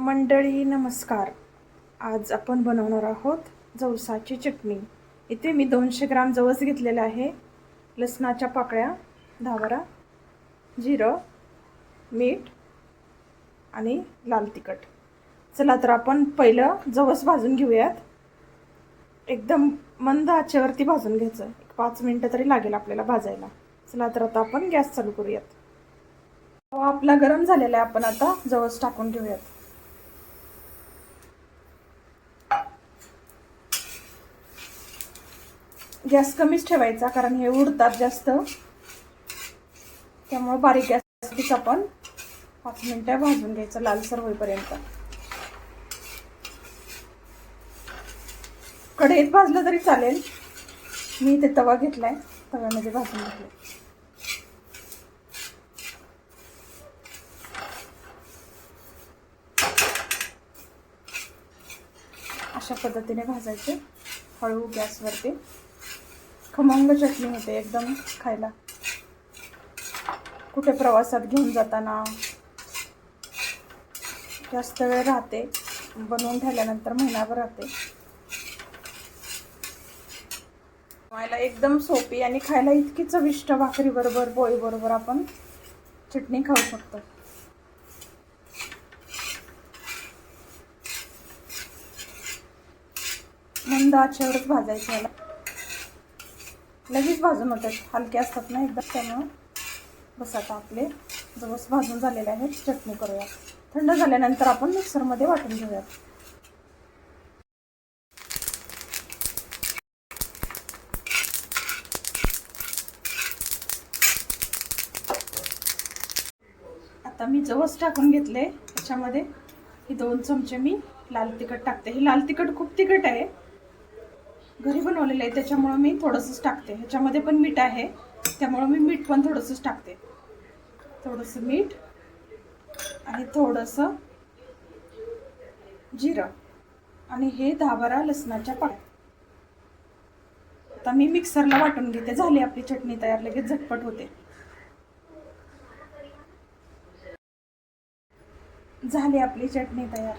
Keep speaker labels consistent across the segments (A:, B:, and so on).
A: मंडळी नमस्कार. आज आपण बनवणार आहोत जवसाची चटणी. इथे मी 200 ग्राम जवस घेतलेला आहे, लसणाच्या पाकळ्या 10-12, जिरं, मीठ आणि लाल तिखट. चला तर आपण पहिलं जवस भाजून घेऊयात. एकदम मंद आचेवरती भाजून घ्यायचं. 5 मिनिटं तरी लागेल आपल्याला भाजायला. चला तर आता आपण गॅस चालू करूयात. तवा आपला गरम झालेला आहे. आपण आता जवस टाकून घेऊयात. गॅस कमीच ठेवायचा, कारण हे उडतात जास्त, त्यामुळे बारीक गॅसवरतीच आपण 5 मिनिटं भाजून घ्यायचं लालसर होईपर्यंत. कढईत भाजलं तरी चालेल. मी इथे तवा घेतलाय, तव्यामध्ये भाजून घेतले. अशा पद्धतीने भाजायचे हळू गॅसवरती. खमंग चटणी होते एकदम खायला. कुठे प्रवासात घेऊन जाताना जास्त वेळ राहते, बनवून ठेवल्यानंतर महिनाभर राहते. खायला एकदम सोपी आणि खायला इतकी चविष्ट. भाकरी बरोबर, पोळी बरोबर आपण चटणी खाऊ शकतो. मंद आचेवरच भाजायचं. याला लगेच भाजून होतात, हलके असतात ना एकदम, त्यामुळे. बस आता आपले जवस भाजून झालेले आहेत. चटणी करूया. थंड झाल्यानंतर आपण मिक्सरमध्ये वाटून घेऊयात. आता मी जवस टाकून घेतले. त्याच्यामध्ये ही 2 चमचे मी लाल तिखट टाकते. हे लाल तिखट खूप तिखट आहे, घरी बनवलेलं आहे, त्याच्यामुळे मी थोडंसंच टाकते. ह्याच्यामध्ये पण मीठ आहे, त्यामुळे मी मीठ पण थोडंसंच टाकते. थोडंसं मीठ आणि थोडंसं जिरं आणि हे 10-12 लसणाच्या पाकळ्या. आता मी मिक्सरला वाटून घेते. झाली आपली चटणी तयार. लगेच झटपट होते. झाली आपली चटणी तयार.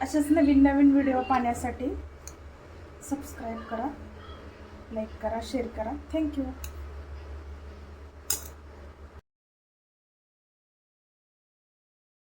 A: अशाच नवीन नवीन व्हिडिओ पाहण्यासाठी सबस्क्राईब करा, लाईक करा, शेअर करा. थँक्यू.